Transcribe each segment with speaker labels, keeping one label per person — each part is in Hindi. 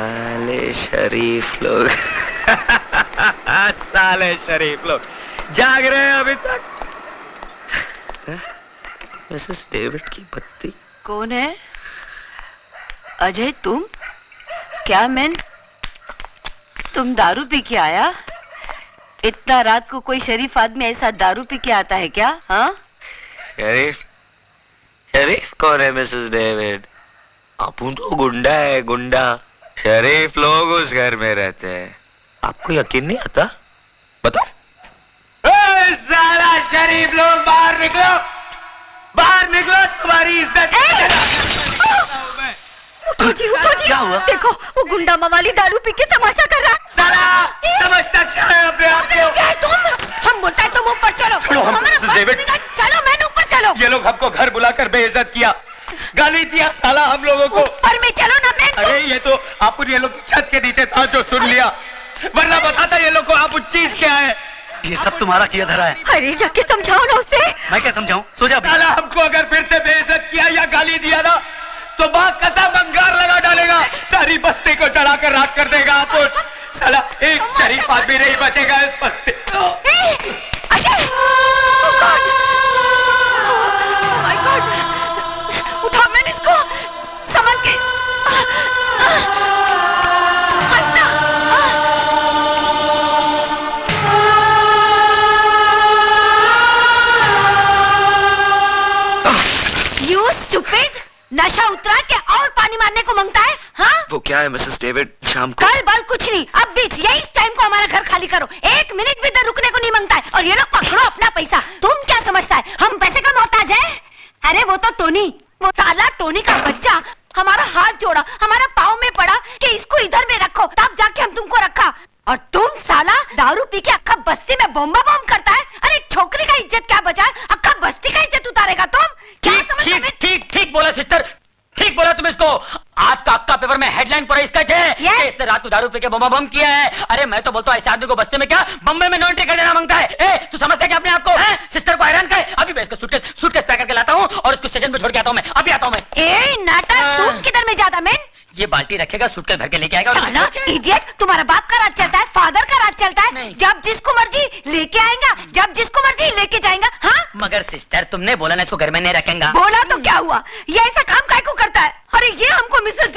Speaker 1: साले शरीफ लोग साले शरीफ लोग जाग रहे हैं अभी तक। मिसेस डेविड की पत्नी
Speaker 2: कौन है? अजय तुम? क्या मैन, तुम दारू पी के आया? इतना रात को कोई शरीफ आदमी ऐसा दारू पी के आता है क्या? हाँ,
Speaker 1: शरीफ शरीफ कौन है मिसेस डेविड? अपुन तो गुंडा है, गुंडा। शरीफ लोग उस घर में रहते हैं। आपको यकीन नहीं आता? बताओ। सारा शरीफ लोग बाहर निकलो, बाहर निकलो, तुम्हारी इज्जत।
Speaker 2: उठो जी,
Speaker 1: क्या हुआ?
Speaker 2: देखो वो गुंडा मवाली दारू पी के तमाशा कर रहा।
Speaker 1: साला समझता क्या है अपने आप को?
Speaker 2: क्या है तुम? हम बोलता है तुम ऊपर चलो। चलो मैंने ऊपर चलो।
Speaker 1: ये लोग हमको घर बुलाकर बेइज्जत किया, गाली दिया साला हम लोगों को।
Speaker 2: ऊपर में चलो ना मैन।
Speaker 1: अरे ये तो आप ये लोग छत के नीचे था जो सुन लिया, वरना बताता ये लोग को आप चीज क्या है।
Speaker 3: ये सब तुम्हारा किया धरा है।
Speaker 2: अरे जाके समझाओ ना उसे।
Speaker 3: मैं क्या समझाऊं? सो जा।
Speaker 1: साला हमको अगर फिर से बेइज्जत किया या गाली दिया ना तो बात कसम अंगार लगा डालेगा, सारी बस्ती को डरा कर राख कर देगा। आप साला एक शरीफ आदमी नहीं बचेगा इस बस्ती।
Speaker 2: उठा मैंने इसको, संभल के। You stupid! नशा उतरा के और पानी मारने को मांगता है? हाँ?
Speaker 1: वो क्या है मिसेस डेविड, शाम को
Speaker 2: कल बल कुछ नहीं, अब बीच यही टाइम को हमारा घर खाली करो। 1 मिनट भी इधर रुकने को नहीं मांगता है। और ये लोग पकड़ो अपना पैसा। तुम क्या समझता है हम पैसे का मोहताज है? अरे वो तो टोनी, वो साला टोनी का बच्चा हमारा हाथ जोड़ा, हमारा पाँव में पड़ा कि इसको इधर में रखो, तब जाके हम तुमको रखा। और तुम साला दारू पी के अक्का बस्ती में बम्बा बम करता है। अरे छोकरी का इज्जत क्या बचा है? अक्का बस्ती का इज्जत उतारेगा तुम? क्या समझ?
Speaker 3: ठीक बोला सिस्टर, ठीक बोला तुम। इसको आज का अक्का पेपर में हेडलाइन पर इसका है कि इसने रात को दारू पी के बम बम किया है। अरे मैं तो बोलता हूँ ऐसे आदमी को बस्ती में क्या बम्बई में नॉन कर देना मांगता है। ए तू समझता है क्या अपने आप को? सिस्टर को हैरान कर। अभी मैं इसको सूटकेस पैक करके लाता हूँ और उसको स्टेशन पे छोड़ के आता हूँ। मैं अभी आता हूँ। मैं
Speaker 2: ए नाटक, तुम किधर में जाता मैन?
Speaker 3: ये बाल्टी रखेगा, सूटकेस भर के लेके आएगा।
Speaker 2: साला इडियट, तुम्हारा बाप का राज चलता है, फादर का राज चलता है। जब जिसको मर्जी लेके आएगा, जब जिसको मर्जी लेके जाएगा। हाँ
Speaker 3: मगर सिस्टर तुमने बोला ना इसको घर में नहीं रखेंगे।
Speaker 2: बोला तो क्या हुआ? ये ऐसा काम काय को करता है? अरे ये हमको मिसेस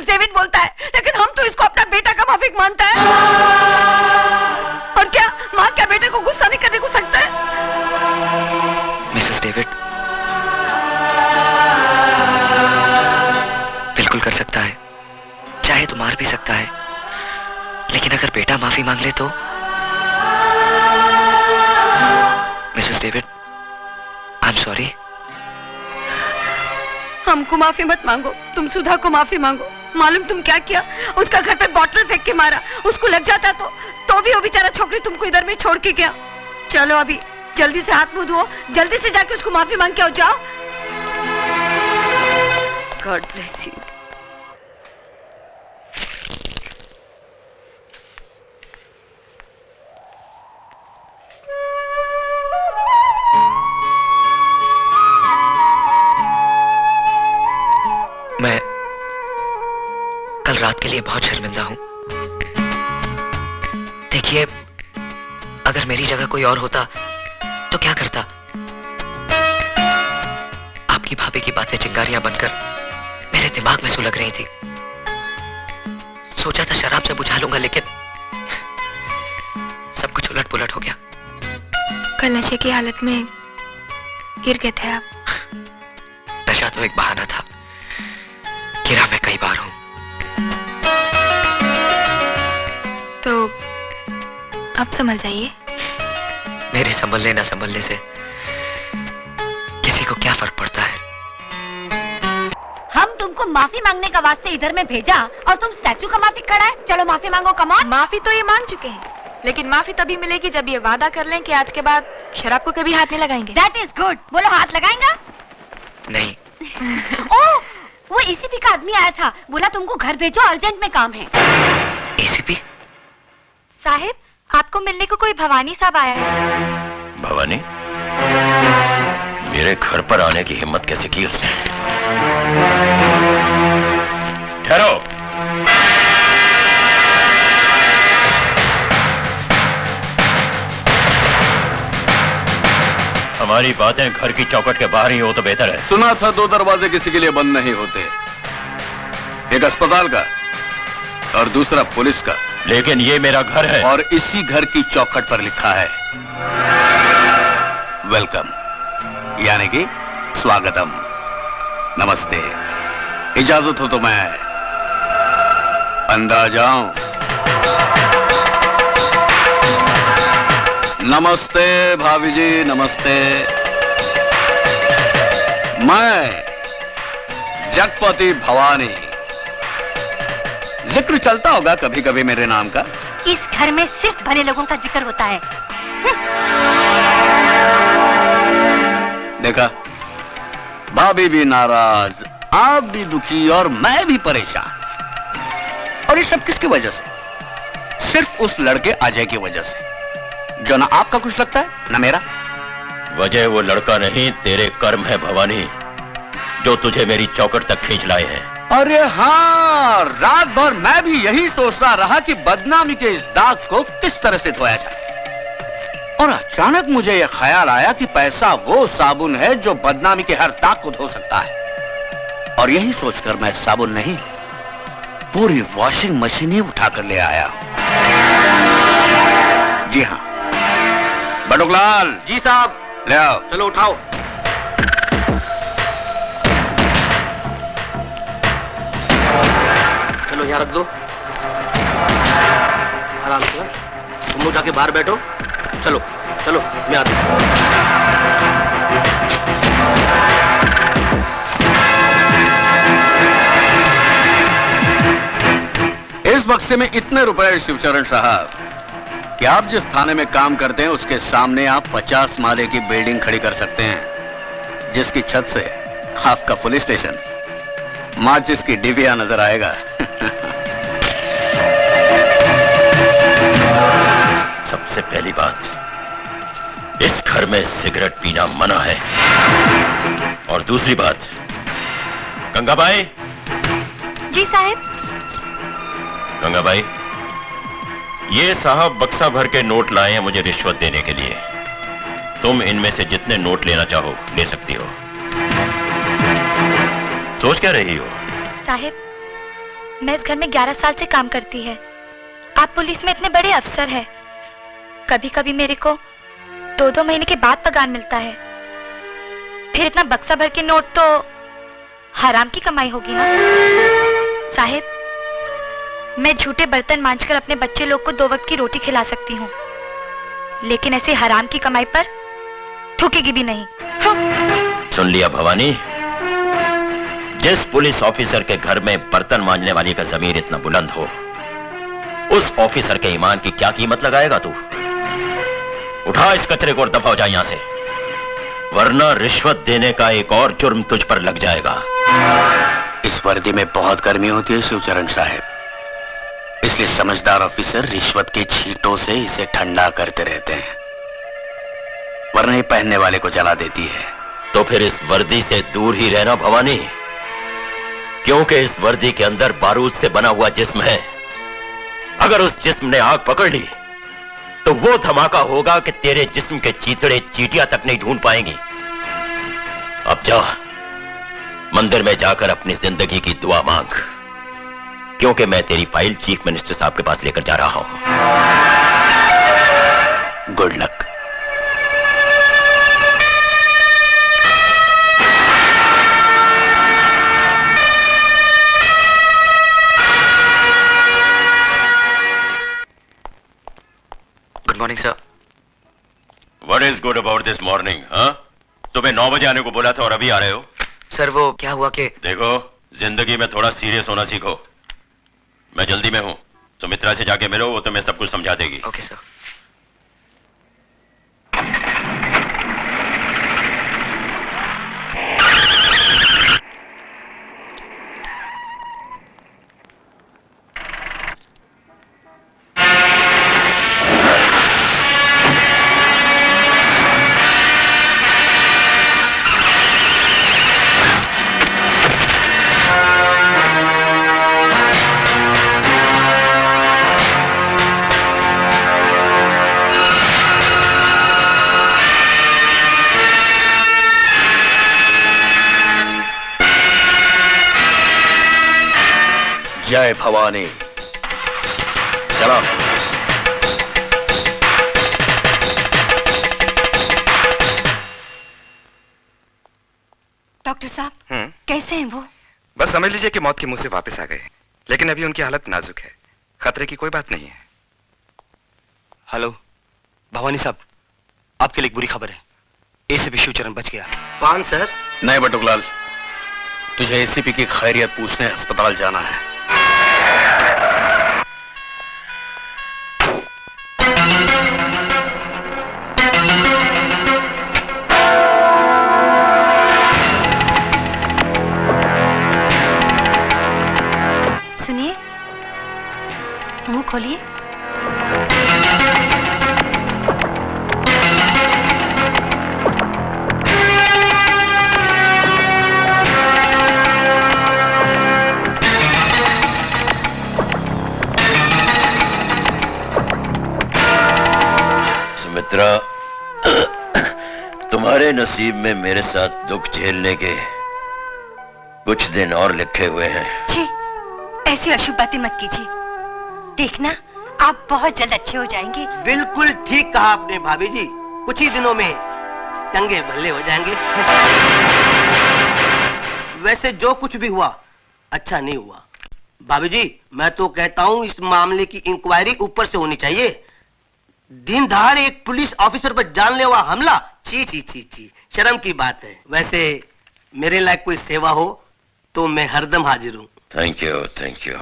Speaker 2: डेविड बोलता है, लेकिन हम तो इसको अपना बेटा का माफिक मानता है। और क्या माँ क्या बेटे को गुस्सा नहीं करने को सकता है?
Speaker 1: मिसेस डेविड बिल्कुल कर सकता है, चाहे तो मार भी सकता है, लेकिन अगर बेटा माफी मांग ले तो? Mrs David I am sorry.
Speaker 2: हमको माफी मत मांगो, तुम सुधा को माफी मांगो। मालूम तुम क्या किया? उसका घर पे बॉटल फेंक के मारा। उसको लग जाता तो भी वो बेचारा छोकरी तुमको इधर में छोड़ के गया। चलो अभी जल्दी से हाथ मुंह धो, जल्दी से जाके उसको माफी मांग के आओ। जाओ। God bless you.
Speaker 1: मैं कल रात के लिए बहुत शर्मिंदा हूं। देखिए अगर मेरी जगह कोई और होता तो क्या करता? आपकी भाभी की बातें चिंगारियां बनकर मेरे दिमाग में सुलग रही थी। सोचा था शराब से बुझा लूंगा, लेकिन सब कुछ उलट पुलट हो गया।
Speaker 4: कल नशे की हालत में गिर गए थे आप।
Speaker 1: नशा तो एक बहाना था, गिरा मैं कई बार हूं।
Speaker 4: तो अब संभल जाइए।
Speaker 1: मेरे संभलने ना संभलने से किसी को क्या फर्क पड़ता है?
Speaker 2: हम तुमको माफी मांगने का वास्ते इधर में भेजा और तुम स्टैचू का माफी खड़ा है। चलो माफी मांगो, कम ऑन।
Speaker 4: माफी तो ये मांग चुके हैं, लेकिन माफी तभी मिलेगी जब ये वादा कर लें कि आज के बाद शराब को कभी हाथ नहीं लगाएंगे।
Speaker 2: That is good। बोलो हाथ लगाएंगा?
Speaker 1: नहीं।
Speaker 2: ओह, वो एसीपी का आदमी आया था, बोला तुमको घर भेजो, अर्जेंट में काम है।
Speaker 1: एसीपी
Speaker 4: साहिब, आपको मिलने को कोई भवानी साहब आया है।
Speaker 5: भवानी? मेरे घर पर आने की हिम्मत कैसे की उसने? ठहरो। तुम्हारी बातें घर की चौखट के बाहर ही हो तो बेहतर है।
Speaker 6: सुना था 2 दरवाजे किसी के लिए बंद नहीं होते, एक अस्पताल का और दूसरा पुलिस का।
Speaker 5: लेकिन ये मेरा घर है।
Speaker 6: और इसी घर की चौखट पर लिखा है वेलकम, यानी कि स्वागतम, नमस्ते। इजाजत हो तो मैं अंदर आ जाऊं? नमस्ते भाभी जी, नमस्ते। मैं जगपति भवानी। जिक्र चलता होगा कभी कभी मेरे नाम का।
Speaker 2: इस घर में सिर्फ भले लोगों का जिक्र होता है।
Speaker 6: देखा, भाभी भी नाराज, आप भी दुखी और मैं भी परेशान। और ये सब किसकी वजह से? सिर्फ उस लड़के अजय की वजह से, जो ना आपका कुछ लगता है ना मेरा।
Speaker 5: वजह वो लड़का नहीं, तेरे कर्म है भवानी, जो तुझे मेरी चौखट तक खींच लाए हैं।
Speaker 6: अरे हाँ, रात भर मैं भी यही सोचता रहा कि बदनामी के इस दाग को किस तरह से धोया जाए। और अचानक मुझे यह ख्याल आया कि पैसा वो साबुन है जो बदनामी के हर दाग को धो सकता है। और यही सोचकर मैं साबुन नहीं, पूरी वॉशिंग मशीन ही उठाकर ले आया। जी हाँ बटुकलाल।
Speaker 1: जी साहब।
Speaker 6: ले आओ।
Speaker 1: चलो उठाओ। चलो यहाँ रख दो, आराम से। तुम लोग जाके बाहर बैठो। चलो चलो, मैं आता हूँ।
Speaker 6: इस बक्से में इतने रुपए शिवचरण साहब कि आप जिस थाने में काम करते हैं उसके सामने आप 50 माले की बिल्डिंग खड़ी कर सकते हैं, जिसकी छत से आपका पुलिस स्टेशन माचिस की डिबिया नजर आएगा।
Speaker 5: सबसे पहली बात, इस घर में सिगरेट पीना मना है। और दूसरी बात, गंगाबाई।
Speaker 2: जी साहब।
Speaker 5: गंगाबाई, ये साहब बक्सा भर के नोट लाए हैं मुझे रिश्वत देने के लिए। तुम इनमें से जितने नोट लेना चाहो ले सकती हो। सोच क्या रही हो?
Speaker 7: साहिब, मैं इस घर में 11 साल से काम करती है। आप पुलिस में इतने बड़े अफसर हैं। कभी कभी मेरे को 2-2 महीने के बाद पगार मिलता है। फिर इतना बक्सा भर के नोट तो हराम की कमाई होगी ना। साहिब, मैं झूठे बर्तन मांजकर अपने बच्चे लोग को 2 वक्त की रोटी खिला सकती हूँ, लेकिन ऐसे हराम की कमाई पर थूकेगी भी नहीं। हाँ।
Speaker 5: सुन लिया भवानी, जिस पुलिस ऑफिसर के घर में बर्तन मांजने वाली का जमीर इतना बुलंद हो, उस ऑफिसर के ईमान की क्या कीमत लगाएगा तू? उठा इस कचरे को और दफा हो जा यहां से, वरना रिश्वत देने का एक और जुर्म तुझ पर लग जाएगा।
Speaker 6: इस वर्दी में बहुत गर्मी होती है शिवचरण साहब, इसलिए समझदार ऑफिसर रिश्वत के छींटों से इसे ठंडा करते रहते हैं, वरना ये पहनने वाले को जला देती है।
Speaker 5: तो फिर इस वर्दी से दूर ही रहना भवानी, क्योंकि इस वर्दी के अंदर बारूद से बना हुआ जिस्म है। अगर उस जिस्म ने आग पकड़ ली तो वो धमाका होगा कि तेरे जिस्म के चीथड़े चींटियां तक नहीं ढूंढ पाएंगी। अब जा, मंदिर में जाकर अपनी जिंदगी की दुआ मांग, क्योंकि मैं तेरी फाइल चीफ मिनिस्टर साहब के पास लेकर जा रहा हूं।
Speaker 6: Good luck.
Speaker 1: Good morning sir.
Speaker 5: What is good about this morning? हाँ? सुबह 9 बजे आने को बोला था और अभी आ रहे हो?
Speaker 1: सर वो क्या हुआ कि
Speaker 5: देखो, जिंदगी में थोड़ा सीरियस होना सीखो। मैं जल्दी में हूं, सुमित्रा से जाके मिलो, वो तुम्हें सब कुछ समझा देगी।
Speaker 1: Okay sir.
Speaker 5: जय भवानी। चलो।
Speaker 2: डॉक्टर साहब कैसे हैं वो?
Speaker 8: बस समझ लीजिए कि मौत के मुंह से वापस आ गए, लेकिन अभी उनकी हालत नाजुक है। खतरे की कोई बात नहीं है।
Speaker 9: हेलो भवानी साहब, आपके लिए एक बुरी खबर है। एसीपी शिवचरण बच गया।
Speaker 6: कौन सर?
Speaker 5: नहीं बटुकलाल, तुझे एसीपी की खैरियत पूछने अस्पताल जाना है।
Speaker 2: सुनिए, मुंह खोलिए।
Speaker 5: सुमित्रा, तुम्हारे नसीब में मेरे साथ दुख झेलने के कुछ दिन और लिखे हुए हैं।
Speaker 2: छी, ऐसी अशुभ बातें मत कीजिए। देखना, आप बहुत जल्द अच्छे हो जाएंगे।
Speaker 10: बिल्कुल ठीक कहा आपने भाभी जी, कुछ ही दिनों में चंगे भले हो जाएंगे। वैसे जो कुछ भी हुआ अच्छा नहीं हुआ भाभी जी। मैं तो कहता हूँ इस मामले की इंक्वायरी ऊपर से होनी चाहिए। दिन दहाड़े एक पुलिस ऑफिसर पर जानलेवा हमला, ची ची ची ची, शर्म की बात है। वैसे मेरे लायक कोई सेवा हो तो मैं हरदम हाजिर हूँ।
Speaker 5: Thank you, thank you.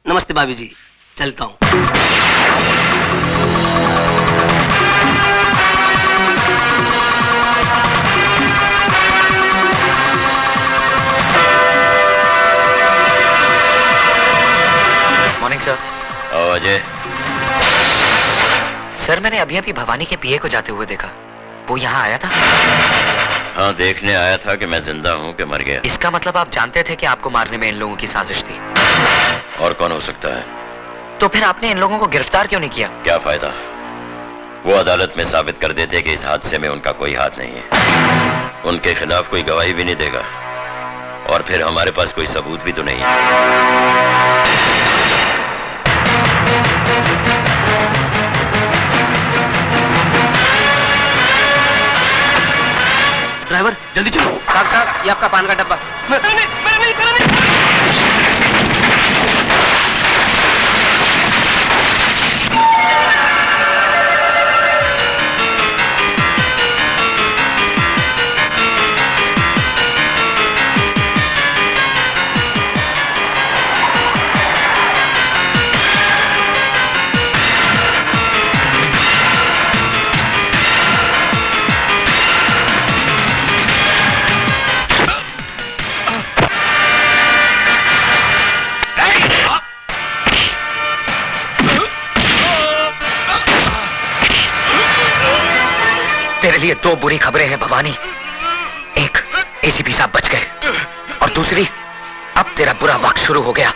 Speaker 10: नमस्ते भाभी जी, चलता हूँ।
Speaker 1: Morning sir.
Speaker 5: अजय।
Speaker 1: सर, मैंने अभी अभी भवानी के पीए को जाते हुए देखा। वो यहाँ आया था?
Speaker 5: हाँ, देखने आया था कि मैं जिंदा हूँ कि मर गया।
Speaker 1: इसका मतलब आप जानते थे कि आपको मारने में इन लोगों की साजिश थी।
Speaker 5: और कौन हो सकता है?
Speaker 1: तो फिर आपने इन लोगों को गिरफ्तार क्यों नहीं किया?
Speaker 5: क्या फायदा? वो अदालत में साबित कर देते कि इस हादसे में उनका कोई हाथ नहीं है। उनके खिलाफ कोई गवाही भी नहीं देगा, और फिर हमारे पास कोई सबूत भी तो नहीं है।
Speaker 10: ड्राइवर जल्दी चलो।
Speaker 9: साहब साहब, ये आपका पान का डब्बा।
Speaker 1: तेरे लिए दो बुरी खबरें हैं भवानी। एक, एसीपी साहब बच गए, और दूसरी, अब तेरा बुरा वक्त शुरू हो गया।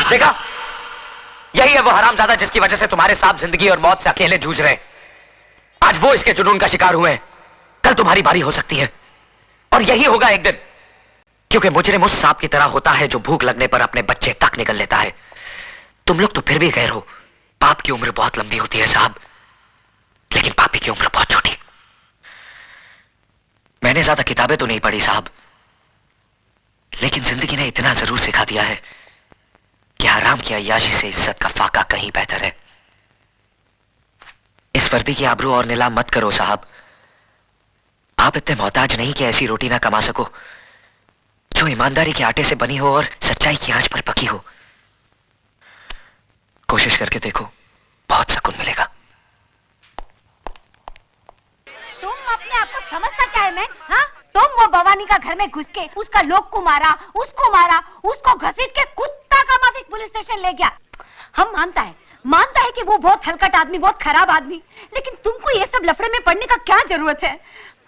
Speaker 1: देखा, यही है वो हरामजादा जिसकी वजह से तुम्हारे साथ जिंदगी और मौत से अकेले जूझ रहे। आज वो इसके जुनून का शिकार हुए हैं। कल तुम्हारी बारी हो सकती है, और यही होगा एक दिन, क्योंकि मुजरिम उस सांप की तरह होता है जो भूख लगने पर अपने बच्चे तक निकल लेता है। तुम लोग तो फिर भी गैर हो। पाप की उम्र बहुत लंबी होती है साहब, लेकिन पापी की उम्र बहुत छोटी। मैंने ज्यादा किताबें तो नहीं पढ़ी साहब, लेकिन जिंदगी ने इतना जरूर सिखा दिया है कि हराम की अय्याशी से इज्जत का फाका कहीं बेहतर है। इस वर्दी की आबरू और नीलाम मत करो साहब। आप इतने मोहताज नहीं कि ऐसी रोटी ना कमा सको जो ईमानदारी के आटे से बनी हो और सच्चाई की आंच पर पकी हो। कोशिश करके देखो, बहुत सुकून मिलेगा।
Speaker 2: तुम अपने आप को समझता क्या है? मैं हाँ, तुम वो भवानी का घर में घुस के उसका लोग को मारा, उसको घसीट के कुत्ता का माफिक पुलिस स्टेशन ले गया। हम मानता है कि वो बहुत हलकट आदमी, बहुत खराब आदमी, लेकिन तुमको ये सब लफड़े में पड़ने का क्या जरूरत है?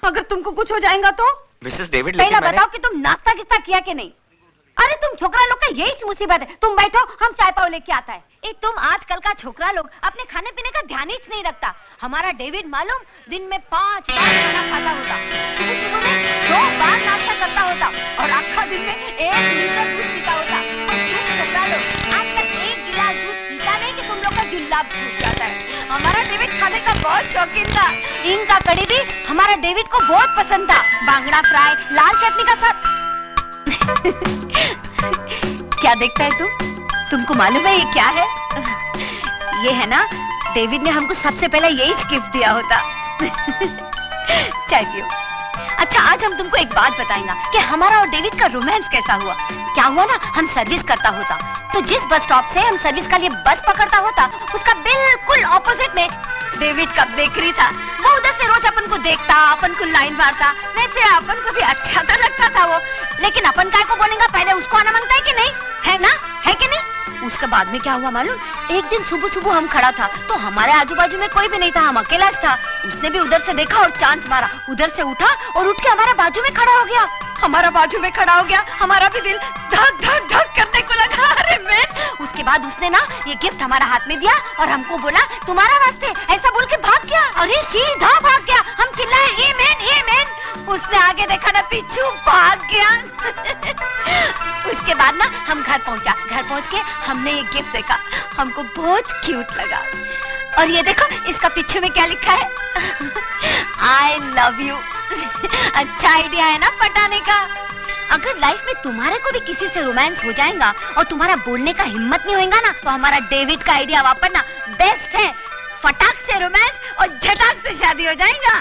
Speaker 2: अगर तुमको कुछ हो जाएगा तो?
Speaker 1: मिसेस डेविड,
Speaker 2: पहला बताओ कि तुम नाश्ता किस्ता किया कि नहीं? अरे तुम छोकरा लोग का यही मुसीबत है। तुम बैठो, हम चाय पाव लेके आता है। तुम आजकल का छोकरा लोग अपने खाने पीने का ध्यान ही नहीं रखता। हमारा डेविड मालूम दिन में 5 बार खाना खाता होता, सुबह में 2 बार नाश्ता करता होता और आखा दिन में 1 लीटर दूध पीता होता। और तुम छोकरा लोग आज तक 1 गिलास दूध पीता नहीं कि तुम लोग का जुल्लाब छूट जाता है। हमारा डेविड खाने का बहुत शौकीन था। इनका कड़ी भी हमारा डेविड को बहुत पसंद था। बांगड़ा फ्राई, लाल चटनी का साथ। क्या देखता है तुमको मालूम है ये क्या है? ये है ना, डेविड ने हमको सबसे पहले यही गिफ्ट दिया होता। चाय पियो। अच्छा, आज हम तुमको एक बात बताएंगे कि हमारा और डेविड का रोमांस कैसा हुआ। क्या हुआ ना, हम सर्विस करता होता तो जिस बस स्टॉप से हम सर्विस का लिए बस पकड़ता होता, उसका बिल्कुल ऑपोजिट में डेविड का बेकरी था। वो उधर से रोज अपन को देखता, अपन को लाइन मारता। वैसे अपन को भी अच्छा तो लगता था वो, लेकिन अपन काय को बोलेंगे, पहले उसको आना मांगता है कि नहीं, है ना, है कि नहीं? उसके बाद में क्या हुआ मालूम? एक दिन सुबह हम खड़ा था तो हमारे आजू बाजू में कोई भी नहीं था, हम अकेला था। उसने भी उधर से देखा और चांस मारा, उधर से उठा और उठ के हमारे बाजू में खड़ा हो गया। हमारा भी दिल धक धक धक करने को लगा। अरे मैन, उसके बाद उसने ना ये गिफ्ट हमारा हाथ में दिया और हमको बोला तुम्हारा वास्ते, ऐसा बोल के भाग गया। अरे सीधा भाग गया। हम चिल्लाए ए मैन। उसने आगे देखा ना, पीछू भाग गया। उसके बाद ना हम घर पहुंच के हमने ये गिफ्ट देखा, हमको बहुत क्यूट लगा। और ये देखो, इसका पीछे में क्या लिखा है? I love you। अच्छा आइडिया है ना पटाने का। अगर लाइफ में तुम्हारे को भी किसी से रोमांस हो जाएगा और तुम्हारा बोलने का हिम्मत नहीं होगा ना, तो हमारा डेविड का आइडिया वापरना बेस्ट है। फटाक से रोमांस और झटाक से शादी हो जाएगा।